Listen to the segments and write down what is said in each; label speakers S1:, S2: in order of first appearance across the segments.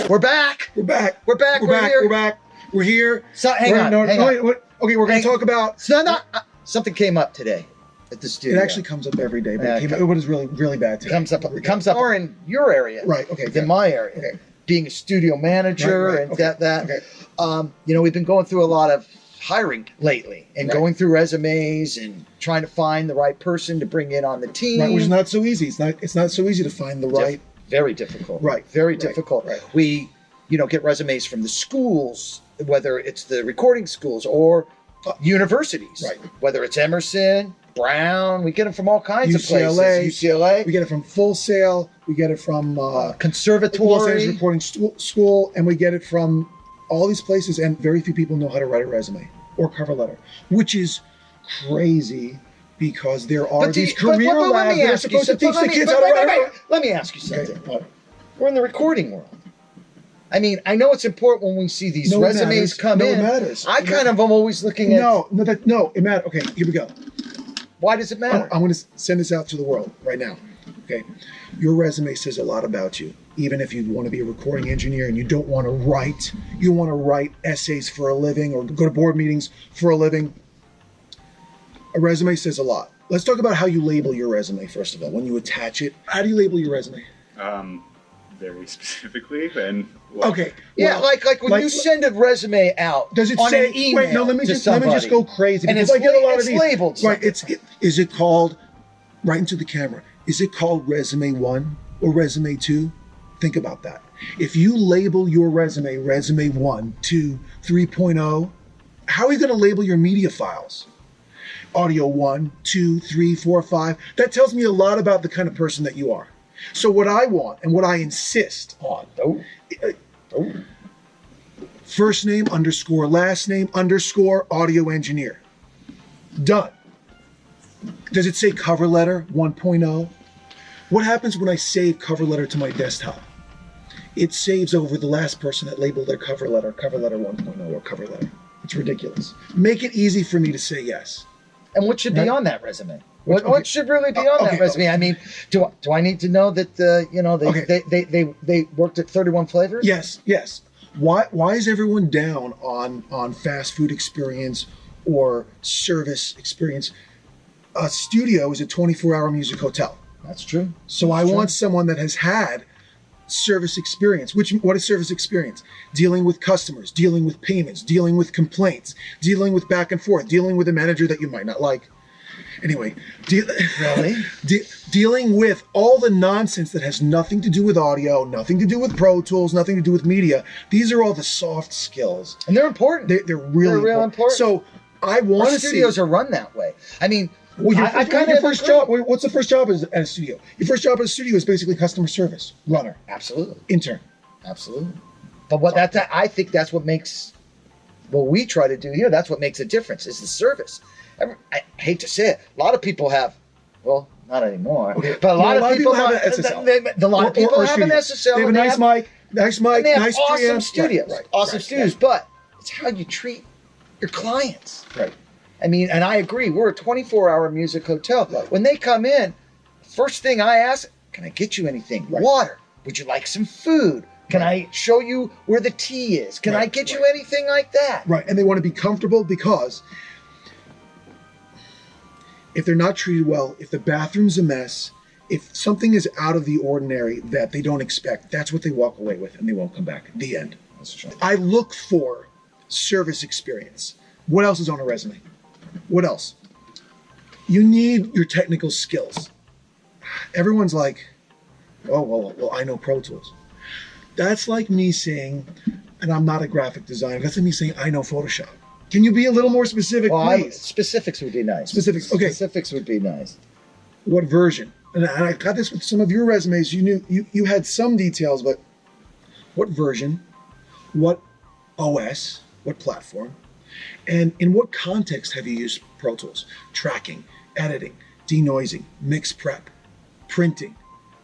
S1: We're back.
S2: We're back.
S1: We're back.
S2: We're back.
S1: Here.
S2: We're back. We're here.
S1: So, hang on.
S2: Okay, we're going to talk about...
S1: Something came up today at the studio.
S2: It actually comes up every day, but it was really, really bad today.
S1: It comes up more in your area.
S2: Right, okay.
S1: Than my area. Okay. Being a studio manager and that. Okay. We've been going through a lot of hiring lately and going through resumes and trying to find the right person to bring in on the team.
S2: Right, which is not so easy. It's not so easy to find the right...
S1: Very difficult.
S2: Right.
S1: Very difficult.
S2: Right.
S1: We, get resumes from the schools, whether it's the recording schools or universities.
S2: Right.
S1: Whether it's Emerson, Brown, we get them from all kinds of places.
S2: UCLA. We get it from Full Sail. We get it from
S1: Conservatory.
S2: Los Angeles Recording School. And we get it from all these places. And very few people know how to write a resume or cover letter, which is crazy. Because there are these career labs that are supposed to teach the kids how to write.
S1: Let me ask you something. Okay. We're in the recording world. I mean, I know it's important when we see these resumes come in.
S2: No, it matters.
S1: I kind of am always looking at...
S2: No, it matters. Okay, here we go.
S1: Why does it matter?
S2: I'm going to send this out to the world right now. Okay, your resume says a lot about you. Even if you want to be a recording engineer and you don't want to write, you want to write essays for a living or go to board meetings for a living. A resume says a lot. Let's talk about how you label your resume, first of all. When you attach it, how do you label your resume?
S3: Very specifically. And
S1: okay. Yeah, like when you send a resume out,
S2: does it
S1: on
S2: say,
S1: an email
S2: wait, no, let me just go crazy.
S1: And
S2: because I get a lot of these.
S1: Labeled.
S2: Right, is it called, right into the camera, is it called resume 1 or resume 2? Think about that. If you label your resume 1, 2, 3.0, how are you going to label your media files? Audio 1, 2, 3, 4, 5. That tells me a lot about the kind of person that you are. So what I want and what I insist on, first name _ last name _ audio engineer. Done. Does it say cover letter 1.0? What happens when I save cover letter to my desktop? It saves over the last person that labeled their cover letter 1.0 or cover letter. It's ridiculous. Make it easy for me to say yes.
S1: And what should be on that resume? What should really be on that resume? I mean, do I need to know that they worked at 31 Flavors?
S2: Yes. Why is everyone down on fast food experience or service experience? A studio is a 24-hour music hotel.
S1: That's true.
S2: So I want someone that has had service experience. What is service experience? Dealing with customers, dealing with payments, dealing with complaints, dealing with back and forth, dealing with a manager that you might not like. Anyway, dealing with all the nonsense that has nothing to do with audio, nothing to do with Pro Tools, nothing to do with media. These are all the soft skills.
S1: And they're important.
S2: They're really important. So I want to see...
S1: studios are run that way. I mean...
S2: Well, your first job, what's the first job at a studio? Your first job at a studio is basically customer service. Runner.
S1: Absolutely.
S2: Intern.
S1: Absolutely. But I think that's what makes what we try to do here. That's what makes a difference is the service. I hate to say it. A lot of people have, well, not anymore, but a lot of people have an SSL. A lot of people have an SSL.
S2: They have a nice mic,
S1: they have
S2: nice
S1: awesome
S2: preamp.
S1: studios.
S2: Right.
S1: Awesome studios. But it's how you treat your clients.
S2: Right.
S1: I mean, and I agree, we're a 24-hour music hotel.
S2: Right.
S1: When they come in, first thing I ask, can I get you anything? Right. Water. Would you like some food? Can I show you where the tea is? Can I get you anything like that?
S2: Right, and they want to be comfortable because if they're not treated well, if the bathroom's a mess, if something is out of the ordinary that they don't expect, that's what they walk away with and they won't come back. The end.
S1: That's true.
S2: I look for service experience. What else is on a resume? What else? You need your technical skills. Everyone's like, oh, well, I know Pro Tools. That's like me saying, and I'm not a graphic designer, that's like me saying, I know Photoshop. Can you be a little more specific, please?
S1: Specifics would be nice.
S2: Specifics, okay.
S1: Specifics would be nice.
S2: What version? And I got this with some of your resumes. You had some details, but what version? What OS? What platform? And in what context have you used Pro Tools? Tracking, editing, denoising, mix prep, printing,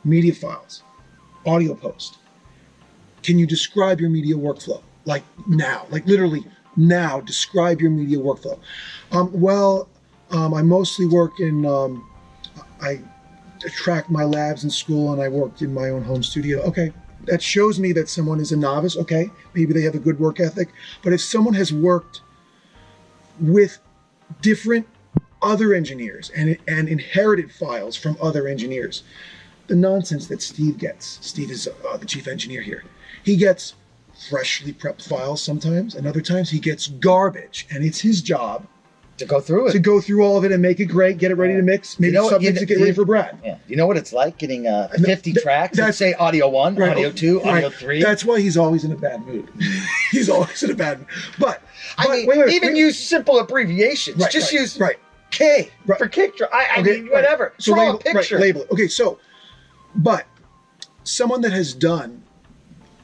S2: media files, audio post. Can you describe your media workflow? Like now, like literally now, describe your media workflow. I mostly work in, tracked my labs in school and I worked in my own home studio. Okay, that shows me that someone is a novice. Okay, maybe they have a good work ethic. But if someone has worked with different other engineers and inherited files from other engineers, the nonsense that Steve gets, Steve is the chief engineer here, he gets freshly prepped files sometimes, and other times he gets garbage, and it's his job
S1: to go through it,
S2: to go through all of it and make it great, get it ready to mix, maybe submix it, get ready for Brad.
S1: Yeah. You know what it's like getting 50 tracks that say audio 1,
S2: right,
S1: audio 2, audio 3?
S2: That's why he's always in a bad mood. He's always in a bad mood. But
S1: I mean, even use simple abbreviations. Just use K for kick drum. I mean, whatever.
S2: So
S1: draw a picture.
S2: Label it. Okay, so, but someone that has done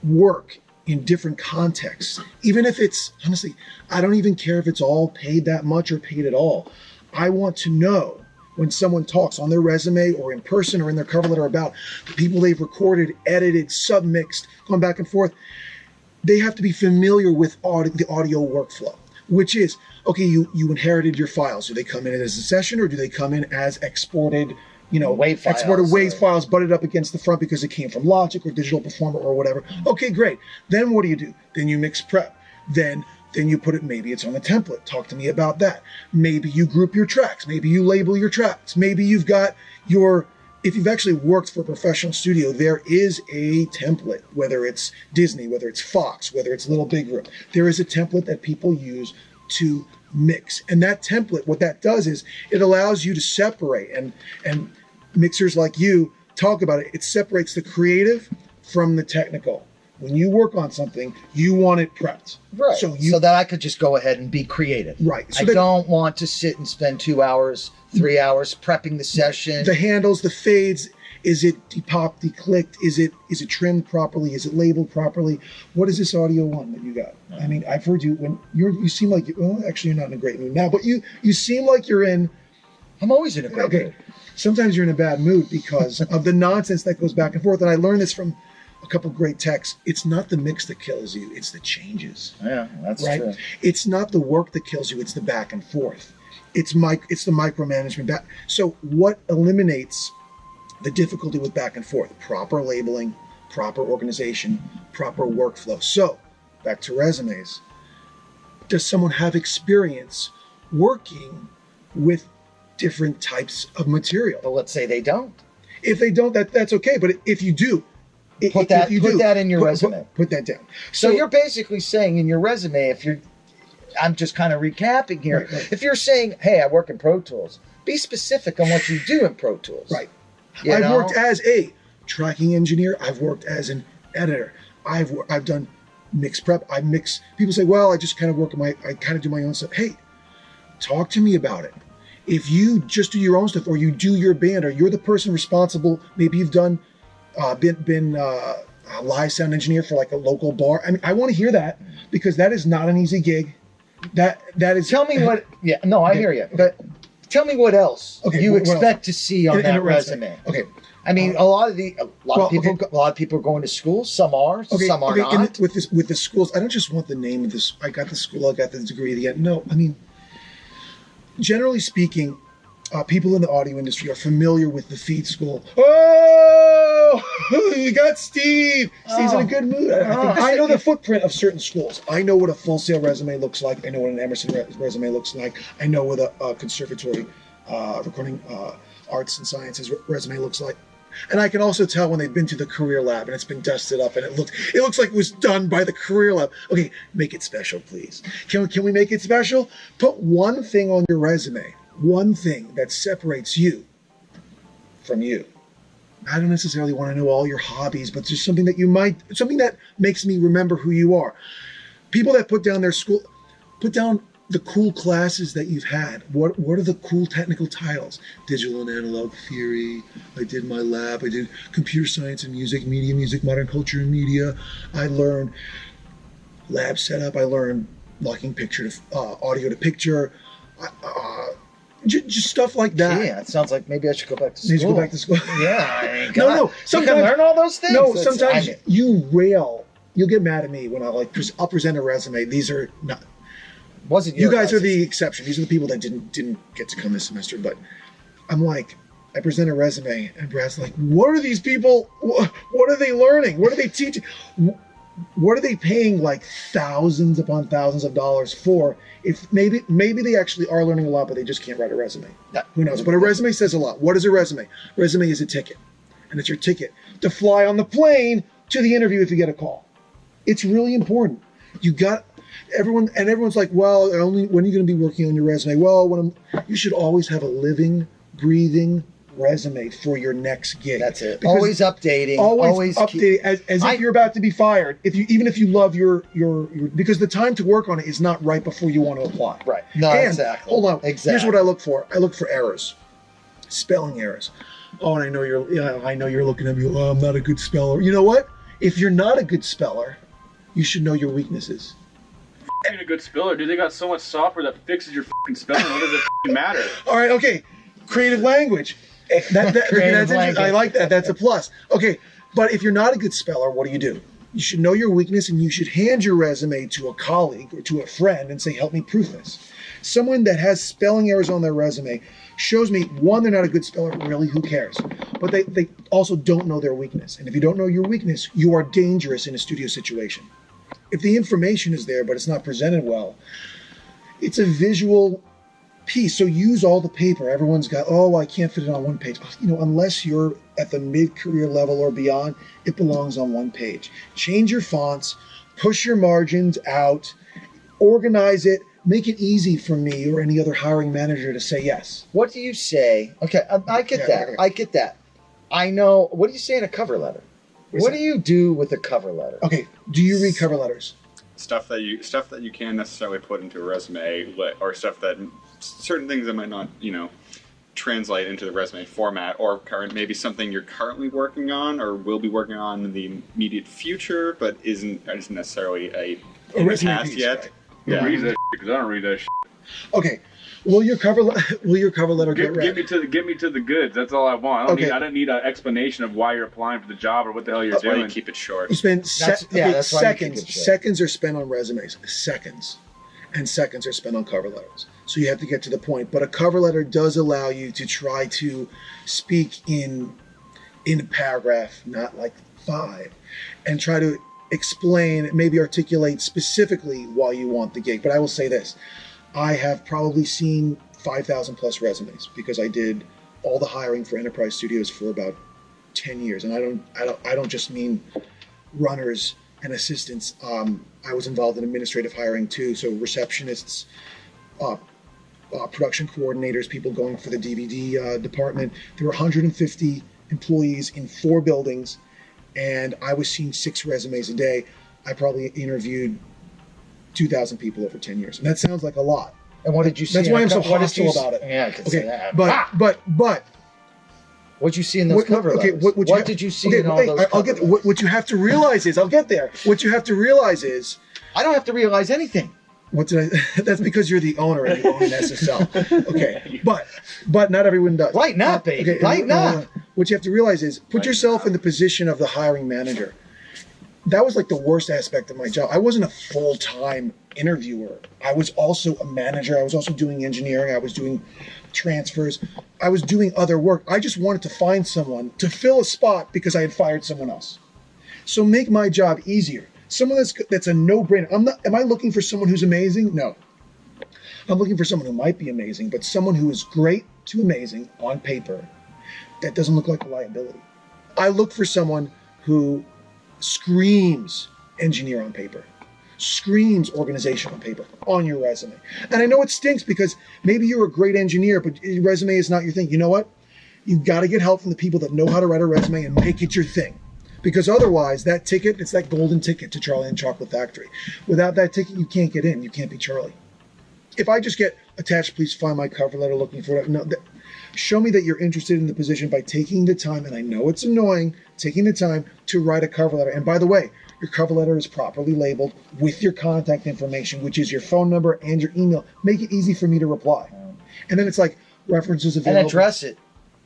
S2: work in different contexts, even if it's, honestly, I don't even care if it's all paid that much or paid at all. I want to know when someone talks on their resume or in person or in their cover letter about the people they've recorded, edited, submixed, gone back and forth. They have to be familiar with the audio workflow, which is, okay, you inherited your files. Do they come in as a session or do they come in as exported, exported WAV files butted up against the front because it came from Logic or Digital Performer or whatever? Okay, great. Then what do? Then you mix prep. Then you put it, maybe it's on a template. Talk to me about that. Maybe you group your tracks. Maybe you label your tracks. Maybe you've got if you've actually worked for a professional studio, there is a template, whether it's Disney, whether it's Fox, whether it's Little Big Room. There is a template that people use to mix. And that template, what that does is it allows you to separate, and mixers like you talk about it. It separates the creative from the technical. When you work on something, you want it prepped.
S1: Right. So that I could just go ahead and be creative.
S2: Right. So
S1: I don't want to sit and spend 2 hours, 3 hours prepping the session.
S2: The handles, the fades, is it depopped, declicked? Is it trimmed properly? Is it labeled properly? What is this audio one that you got? I mean, I've heard you when you seem like actually you're not in a great mood now, but you seem like you're in.
S1: I'm always in a great mood.
S2: Sometimes you're in a bad mood because of the nonsense that goes back and forth. And I learned this from a couple of great techs. It's not the mix that kills you, it's the changes.
S1: Yeah, that's
S2: right?
S1: True.
S2: It's not the work that kills you, it's the back and forth. It's the micromanagement back. So what eliminates the difficulty with back and forth? Proper labeling, proper organization, proper workflow. So back to resumes. Does someone have experience working with different types of material?
S1: But let's say they don't.
S2: If they don't, that's okay. But if you do,
S1: put that in your resume.
S2: Put that down.
S1: So you're basically saying in your resume, I'm just kind of recapping here. Right. If you're saying, hey, I work in Pro Tools, be specific on what you do in Pro Tools.
S2: Right. I've worked as a tracking engineer. I've worked as an editor. I've done mix prep. I mix. People say, well, I just kind of work I kind of do my own stuff. Hey, talk to me about it. If you just do your own stuff, or you do your band, or you're the person responsible, maybe you've done been a live sound engineer for like a local bar. I mean, I want to hear that, because that is not an easy gig. That is.
S1: Tell me what. Yeah, no, I hear you. But tell me what else you expect to see on that resume.
S2: Okay.
S1: I mean, a lot of people are going to school. Some are, some are not.
S2: And with the schools, I don't just want the name of this. I got the school, I got the degree. No, I mean, generally speaking, people in the audio industry are familiar with the feed school. Oh, you got Steve. Steve's in a good mood. I know the footprint of certain schools. I know what a Full Sail resume looks like. I know what an Emerson resume looks like. I know what a conservatory recording arts and sciences resume looks like. And I can also tell when they've been to the career lab and it's been dusted up and it looks like it was done by the career lab. Okay, make it special, please. Can we make it special? Put one thing on your resume, one thing that separates you from you. I don't necessarily want to know all your hobbies, but just something that makes me remember who you are. People that put down their school, put down the cool classes that you've had. What are the cool technical titles? Digital and analog theory. I did my lab. I did computer science and music, media, music, modern culture and media. I learned lab setup. I learned locking picture to audio to picture. Just stuff like that.
S1: Yeah, it sounds like maybe I should go back to school.
S2: Go back to school.
S1: Yeah. I mean,
S2: no.
S1: Sometimes you can learn all those things.
S2: No, sometimes you rail. You'll get mad at me when I'll present a resume. These are not.
S1: Wasn't
S2: you guys are the exception. These are the people that didn't get to come this semester. But I'm like, I present a resume, and Brad's like, what are these people, what are they learning? What are they teaching? What are they paying like thousands upon thousands of dollars for? If maybe they actually are learning a lot, but they just can't write a resume. Who knows? But a resume says a lot. What is a resume? Resume is a ticket, and it's your ticket to fly on the plane to the interview if you get a call. It's really important. Everyone's like, well, when are you going to be working on your resume? Well, you should always have a living, breathing resume for your next gig.
S1: That's it. Always updating.
S2: Always updating as if you're about to be fired. Even if you love your because the time to work on it is not right before you want to apply.
S1: Right. No, exactly.
S2: Hold on.
S1: Exactly.
S2: Here's what I look for. I look for errors, spelling errors. Oh, and I know you're looking at me. Oh, I'm not a good speller. You know what? If you're not a good speller, you should know your weaknesses.
S3: Being a good speller, dude, they got so much software that fixes your fucking spelling. What does it matter?
S2: All right. Okay. Creative language. That's language. I like that. That's a plus. Okay, but if you're not a good speller, what do? You should know your weakness, and you should hand your resume to a colleague or to a friend and say, help me proof this. Someone that has spelling errors on their resume shows me, one, they're not a good speller, really, who cares? But they also don't know their weakness. And if you don't know your weakness, you are dangerous in a studio situation. If the information is there, but it's not presented well, it's a visual piece. So use all the paper. Everyone's got, I can't fit it on one page. Unless you're at the mid-career level or beyond, it belongs on one page. Change your fonts, push your margins out, organize it, make it easy for me or any other hiring manager to say yes.
S1: What do you say? Okay, I get that. Okay. I get that. I know. What do you say in a cover letter? What do you do with a cover letter?
S2: Okay, do you read cover letters?
S3: Stuff that you can't necessarily put into a resume, or stuff that certain things that might not, translate into the resume format, or maybe something you're currently working on or will be working on in the immediate future, but isn't necessarily a
S2: resume
S3: past
S2: piece,
S3: yet.
S2: Right.
S3: Yeah. Read that because I don't read that.
S2: Okay. Will your cover letter get read?
S3: Get me to the goods. That's all I want. I don't need an explanation of why you're applying for the job or what the hell you're doing.
S1: Why you keep it short.
S2: You spend
S1: seconds.
S2: Seconds are spent on resumes. Seconds. And seconds are spent on cover letters. So you have to get to the point. But a cover letter does allow you to try to speak in a paragraph, not like 5, and try to explain, maybe articulate specifically why you want the gig. But I will say this. I have probably seen 5,000 plus resumes because I did all the hiring for enterprise studios for about 10 years. And I don't just mean runners and assistants. I was involved in administrative hiring too. So receptionists, production coordinators, people going for the DVD department. There were 150 employees in 4 buildings, and I was seeing 6 resumes a day. I probably interviewed 2,000 people over 10 years. And that sounds like a lot.
S1: And what did you see?
S2: That's why I'm so hostile about it.
S1: Yeah, I can say that.
S2: But
S1: what'd you see in those cover letters? What did you see in all those
S2: I'll get what you have to realize is, I'll get there. What you have to realize is,
S1: I don't have to realize anything.
S2: That's because you're the owner and you own an SSL. Okay. But not everyone does.
S1: Lighten up, baby. Lighten up.
S2: What you have to realize is, put yourself in the position of the hiring manager. That was like the worst aspect of my job. I wasn't a full-time interviewer. I was also a manager. I was also doing engineering. I was doing transfers. I was doing other work. I just wanted to find someone to fill a spot because I had fired someone else. So make my job easier. Someone that's a no-brainer. Am I looking for someone who's amazing? No. I'm looking for someone who might be amazing, but someone who is great to amazing on paper that doesn't look like a liability. I look for someone who screams engineer on paper, screams organization on paper on your resume. And I know it stinks because maybe you're a great engineer, but your resume is not your thing. You know what? You've got to get help from the people that know how to write a resume and make it your thing. Because otherwise, that ticket, it's that golden ticket to Charlie and Chocolate Factory. Without that ticket, you can't get in. You can't be Charlie. If I just get attached, please find my cover letter looking for it. No, show me that you're interested in the position by taking the time, and I know it's annoying, taking the time to write a cover letter. And by the way, your cover letter is properly labeled with your contact information, which is your phone number and your email. Make it easy for me to reply. And then it's like references available.
S1: And address it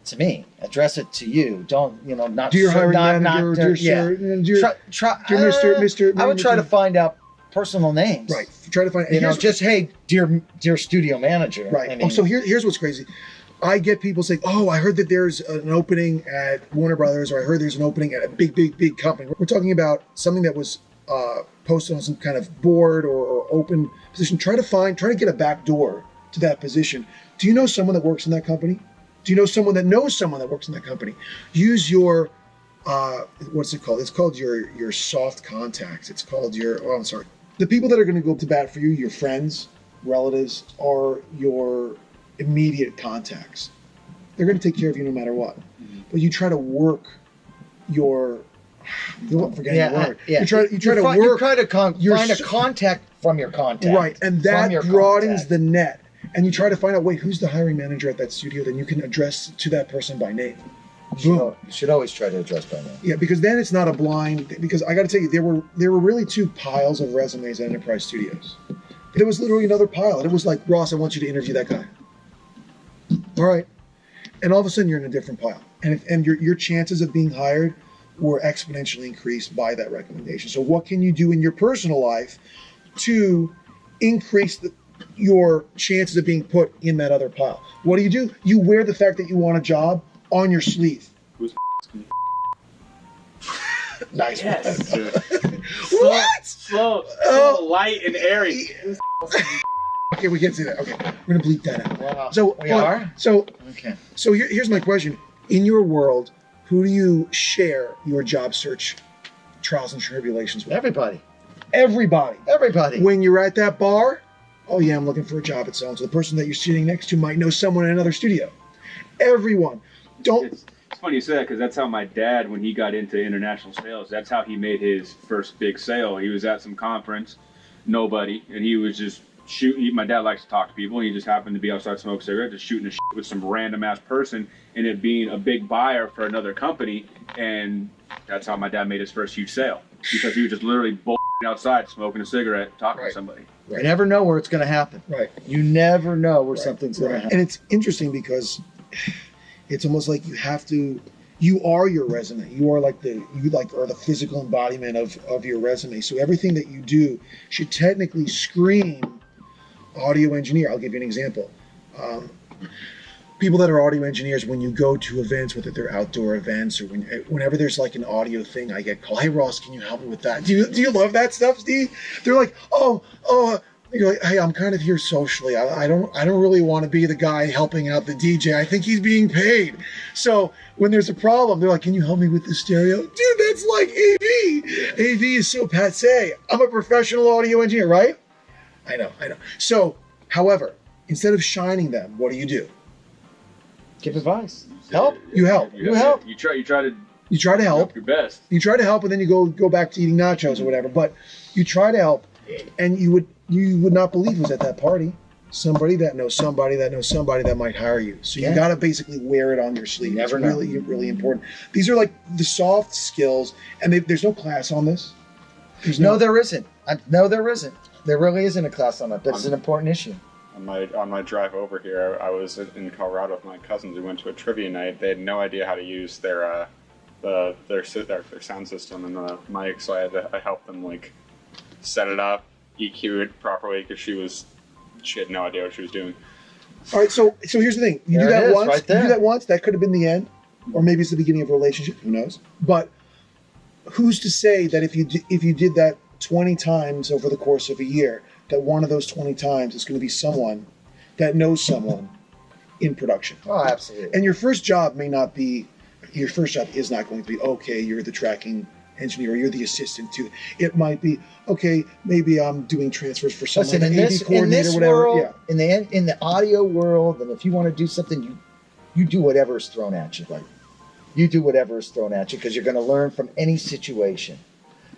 S1: to me. Address it to you. Don't, not...
S2: Dear hiring manager, dear Mr.
S1: I would try to find out personal names.
S2: Right. Try to find...
S1: just, hey, dear studio manager.
S2: Right. So here's what's crazy. I get people saying, oh, I heard that there's an opening at Warner Brothers, or I heard there's an opening at a big company. We're talking about something that was posted on some kind of board or open position. Try to get a back door to that position. Do you know someone that works in that company? Do you know someone that knows someone that works in that company? Use your, what's it called? It's called your soft contacts. It's called the people that are going to go to bat for you, your friends, relatives, are your immediate contacts. They're going to take care of you no matter what. Mm-hmm. But you try to work your, I'm forgetting the word. You try to
S1: find a contact from your contact.
S2: Right, and that broadens the net. And you try to find out, wait, who's the hiring manager at that studio? Then you can address to that person by name.
S1: Boom. You should always try to address by name.
S2: Yeah, because then it's not a blind. Because I got to tell you, there were really two piles of resumes at Enterprise Studios. There was literally another pile, and it was like, Ross, I want you to interview that guy. All right, and all of a sudden you're in a different pile, and your chances of being hired were exponentially increased by that recommendation. So what can you do in your personal life to increase your chances of being put in that other pile? What do? You wear the fact that you want a job on your sleeve. Nice.
S4: Yes.
S2: What?
S4: Slow, light and airy.
S2: Okay, we can see that. Okay, we're gonna bleep that out.
S1: Wow.
S2: So
S1: we are.
S2: Okay. So here's my question: in your world, who do you share your job search trials and tribulations with?
S1: Everybody.
S2: Everybody. When you're at that bar, oh yeah, I'm looking for a job at so-and-so. The person that you're sitting next to might know someone in another studio. Everyone.
S4: It's funny you say that, because that's how my dad, when he got into international sales, that's how he made his first big sale. He was at some conference, nobody, and he was just shooting. My dad likes to talk to people, and he just happened to be outside smoking a cigarette, just shooting a shit with some random ass person, and it being a big buyer for another company. And that's how my dad made his first huge sale, because he was just literally outside smoking a cigarette, talking to somebody.
S1: Right. You never know where it's going to happen.
S2: Right.
S1: You never know where something's going to happen.
S2: And it's interesting because it's almost like you are your resume. You are are the physical embodiment of your resume. So everything that you do should technically scream audio engineer. I'll give you an example. People that are audio engineers, when you go to events, whether they're outdoor events or whenever there's like an audio thing, I get called, hey Ross, can you help me with that? Do you love that stuff, Steve? They're like, you're like, hey, I'm kind of here socially. I don't really want to be the guy helping out the DJ. I think he's being paid. So when there's a problem, they're like, can you help me with the stereo? Dude, that's like AV. AV is so passe. I'm a professional audio engineer, right? I know. So, however, instead of shining them, what do?
S1: Give advice. Help.
S2: You help.
S4: You help. You try to
S2: help.
S4: Your best.
S2: You try to help, and then you go back to eating nachos or whatever. But you try to help, and you would not believe who's at that party. Somebody that knows somebody that knows somebody that might hire you. So you got to basically wear it on your sleeve. It's really important. These are like the soft skills, and there's no class on this.
S1: No, there isn't. No, there isn't. There really isn't a class on it, but it's an important issue.
S3: On my drive over here, I was in Colorado with my cousins. We went to a trivia night. They had no idea how to use their sound system and the mic, so I helped them like set it up, EQ it properly, because she had no idea what she was doing.
S2: All right, so here's the thing: you do that once. Right there. You do that once. That could have been the end, or maybe it's the beginning of a relationship. Who knows? But who's to say that if you did that 20 times over the course of a year, that one of those 20 times is going to be someone that knows someone in production?
S1: Oh, absolutely.
S2: And your first job is not going to be, okay, you're the tracking engineer, or you're the assistant to. It might be, okay, maybe I'm doing transfers for someone,
S1: an AV coordinator, whatever. World, in the audio world, and if you want to do something, you do whatever is thrown at you. Like, you do whatever is thrown at you, because you're going to learn from any situation.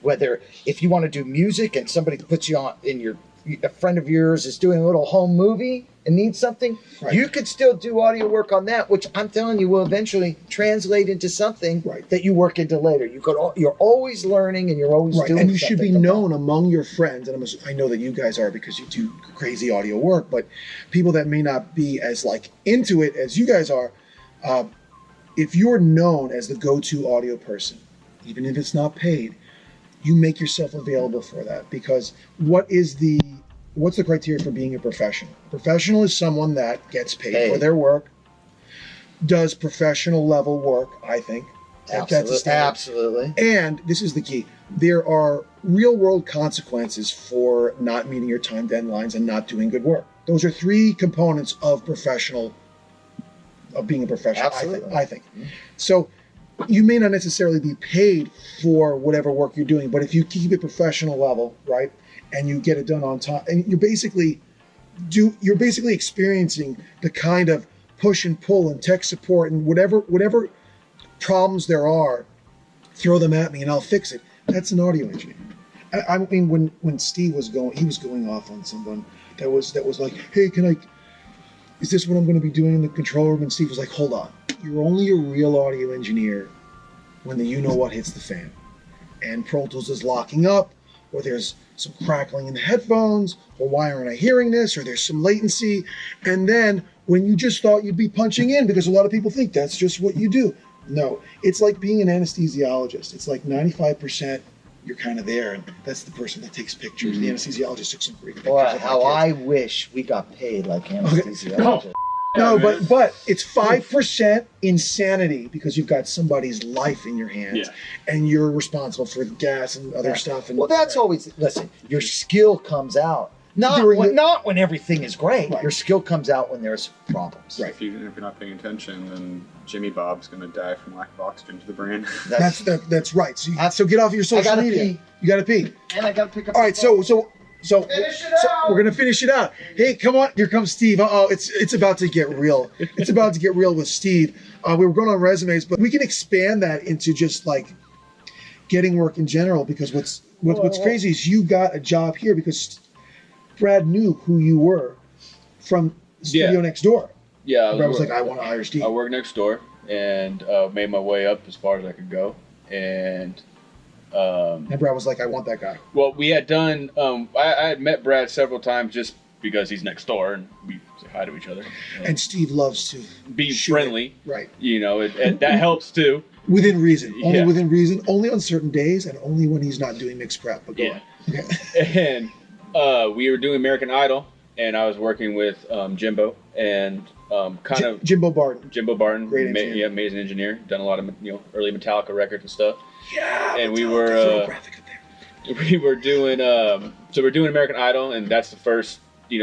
S1: Whether if you want to do music and somebody puts you on a friend of yours is doing a little home movie and needs something, you could still do audio work on that, which I'm telling you will eventually translate into something that you work into later. You're always learning, and you're always doing something.
S2: And you should be known among your friends, and I know that you guys are, because you do crazy audio work, but people that may not be as like into it as you guys are, if you're known as the go-to audio person, even if it's not paid, you make yourself available for that. Because what's the criteria for being a professional? A professional is someone that gets paid for their work, does professional level work, I think. That's a standard.
S1: Absolutely.
S2: And this is the key. There are real world consequences for not meeting your time deadlines and not doing good work. Those are 3 components of being a professional,
S1: Absolutely.
S2: I think. So you may not necessarily be paid for whatever work you're doing, but if you keep it professional level, right, and you get it done on time, and you're basically experiencing the kind of push and pull and tech support and whatever problems there are, throw them at me and I'll fix it. That's an audio engineer. I mean, when Steve was going off on someone that was like, hey, is this what I'm going to be doing in the control room? And Steve was like, hold on, you're only a real audio engineer when the you-know-what hits the fan. And Pro Tools is locking up, or there's some crackling in the headphones, or why aren't I hearing this, or there's some latency. And then when you just thought you'd be punching in, because a lot of people think that's just what you do. No, it's like being an anesthesiologist. It's like 95% you're kind of there, and that's the person that takes pictures. Mm-hmm. The anesthesiologist took some great pictures.
S1: Boy, how I wish we got paid like anesthesiologists.
S2: No, but it's 5% insanity because you've got somebody's life in your hands, and you're responsible for gas and other stuff. And
S1: that's always, listen, your skill comes out. Not when everything is great. Right. Your skill comes out when there's problems.
S3: Right. If you're not paying attention, then Jimmy Bob's going to die from lack of oxygen to the brain.
S2: That's right. So get off your social media.
S1: Pee.
S2: You got to pee.
S1: And I got to pick up.
S2: All right. So we're going to finish it out. Hey, come on. Here comes Steve. It's about to get real. It's about to get real with Steve. We were going on resumes, but we can expand that into just like getting work in general, because what's crazy is you got a job here because Brad knew who you were from studio next door.
S5: Yeah.
S2: Brad was like, I want to hire Steve.
S5: I worked next door and made my way up as far as I could go. And
S2: Brad was like, I want that guy.
S5: Well, we had done, I had met Brad several times just because he's next door and we say hi to each other.
S2: And Steve loves to
S5: be friendly.
S2: Right.
S5: You know, and that helps too.
S2: Within reason. Only within reason. Only on certain days and only when he's not doing mixed prep. But go on. Okay.
S5: And we were doing American Idol, and I was working with Jimbo and
S2: Jimbo Barton.
S5: Jimbo Barton,
S2: great engineer.
S5: Amazing engineer. Done a lot of early Metallica records and stuff.
S2: Yeah,
S5: and we were doing so we're doing American Idol, and that's the first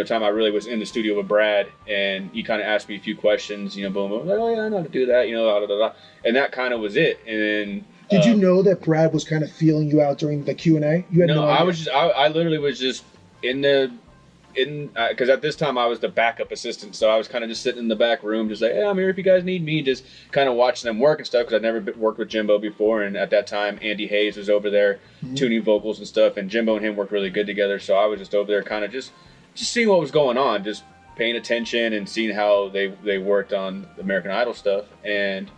S5: time I really was in the studio with Brad, and he kind of asked me a few questions. Boom, boom. Like, oh yeah, I know how to do that. And that kind of was it. And then.
S2: Did you know that Brad was kind of feeling you out during the Q&A? You had no idea.
S5: I literally was just because at this time I was the backup assistant, so I was kind of just sitting in the back room, just like, hey, I'm here if you guys need me, just kind of watching them work and stuff, because I'd never worked with Jimbo before, and at that time Andy Hayes was over there tuning vocals and stuff, and Jimbo and him worked really good together, so I was just over there kind of just seeing what was going on, just paying attention and seeing how they worked on American Idol stuff. And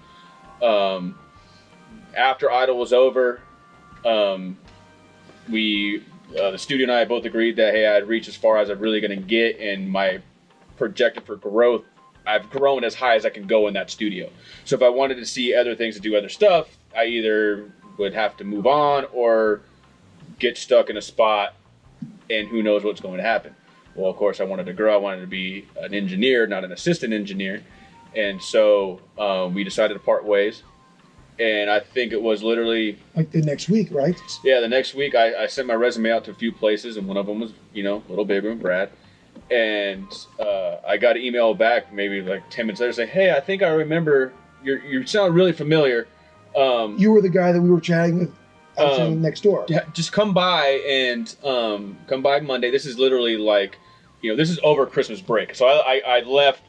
S5: after Idol was over, the studio and I both agreed that, hey, I'd reached as far as I'm really going to get, and my projected for growth, I've grown as high as I can go in that studio. So if I wanted to see other things to do other stuff, I either would have to move on or get stuck in a spot, and who knows what's going to happen. Well, of course, I wanted to grow. I wanted to be an engineer, not an assistant engineer. And so we decided to part ways. And I think it was literally...
S2: like the next week, right?
S5: Yeah, the next week I sent my resume out to a few places, and one of them was, a little bigger than Brad. And I got an email back maybe like 10 minutes later saying, hey, I think I remember, you sound really familiar.
S2: You were the guy that we were chatting with next door.
S5: Yeah, just come by and come by Monday. This is literally like, this is over Christmas break. So I left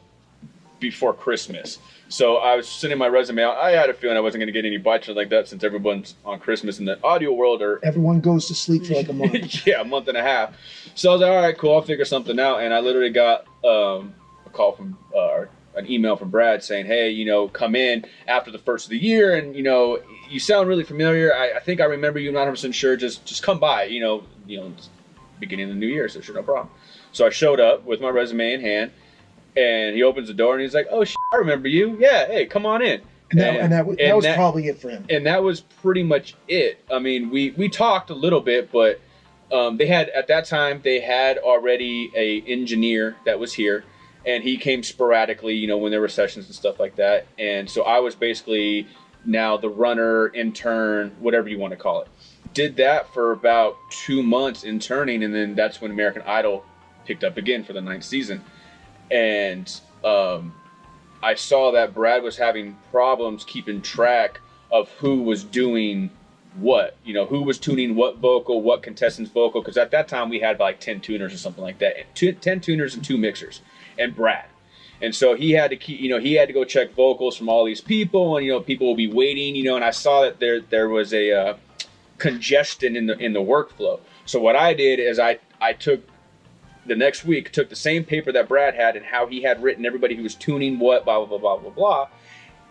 S5: before Christmas. So I was sending my resume out. I had a feeling I wasn't going to get any bites or like that, since everyone's on Christmas in the audio world.
S2: Everyone goes to sleep for like a month.
S5: Yeah, a month and a half. So I was like, all right, cool, I'll figure something out. And I literally got a call from, an email from Brad saying, hey, come in after the first of the year, and, you sound really familiar. I think I remember you, not 100% sure. Just come by, beginning of the new year, so sure, no problem. So I showed up with my resume in hand. And he opens the door and he's like, oh, I remember you. Yeah, hey, come on in.
S2: And that was probably it for him.
S5: And that was pretty much it. I mean, we talked a little bit, but at that time, they had already an engineer that was here. and he came sporadically, you know, when there were sessions and stuff like that. And so I was basically now the runner, intern, whatever you want to call it. Did that for about 2 months interning, and then that's when American Idol picked up again for the 9th season. And I saw that Brad was having problems keeping track of who was doing what, you know, who was tuning what vocal, what contestant's vocal, because at that time we had like 10 tuners or something like that, 10 tuners and 2 mixers, and Brad. And so he had to keep, you know, he had to go check vocals from all these people, and, you know, people will be waiting, you know, and I saw that there was a congestion in the workflow. So what I did is I took the next week, took the same paper that Brad had and how he had written everybody who was tuning what, blah, blah, blah, blah, blah, blah,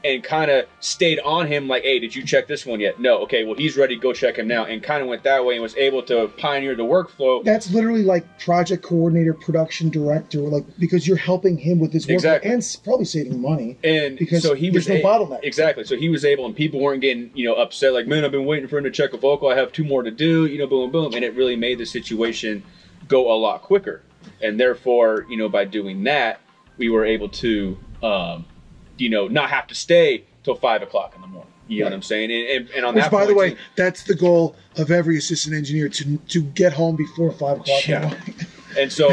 S5: and kind of stayed on him like, hey, did you check this one yet? No. Okay, well, he's ready. Go check him now. And kind of went that way and was able to pioneer the workflow.
S2: That's literally like project coordinator, production director, like, because you're helping him with his work and probably saving money.
S5: And
S2: because
S5: so he was
S2: there's no bottleneck.
S5: Exactly. So he was able, and people weren't getting, you know, upset like, man, I've been waiting for him to check a vocal. I have 2 more to do, you know, boom, boom. And it really made the situation go a lot quicker. And therefore, you know, by doing that, we were able to, you know, not have to stay till 5 o'clock in the morning. You know what I'm saying? And on
S2: which,
S5: that
S2: by
S5: point,
S2: the way, that's the goal of every assistant engineer, to get home before 5 o'clock in the morning.
S5: And so,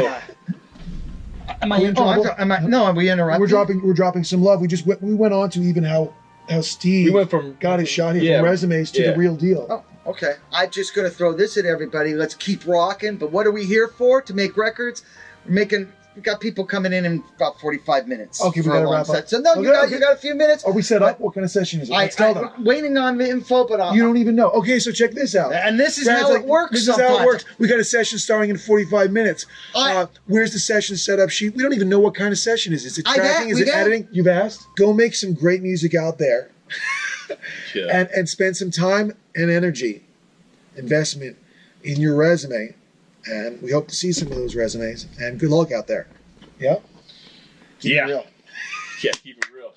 S1: No, are we interrupting?
S2: We're dropping some love. We went on to even how Steve got his shot here, from resumes to the real deal.
S1: Oh, okay. I'm just going to throw this at everybody. Let's keep rocking. But what are we here for? To make records? We got people coming in about 45 minutes.
S2: Okay, we got to wrap up.
S1: So no, you got a few minutes.
S2: Are we set up? What kind of session is it? Let's tell them.
S1: I'm waiting on the info, but
S2: you don't even know. Okay, so check this out.
S1: And this is how it works.
S2: This is how it works. We got a session starting in 45 minutes. Where's the session setup sheet? We don't even know what kind of session is. Is it tracking? Is it editing? You've asked. Go make some great music out there, and spend some time and energy, investment in your resume. And we hope to see some of those resumes. And good luck out there. Yeah?
S5: Keep it real. Yeah, keep it real.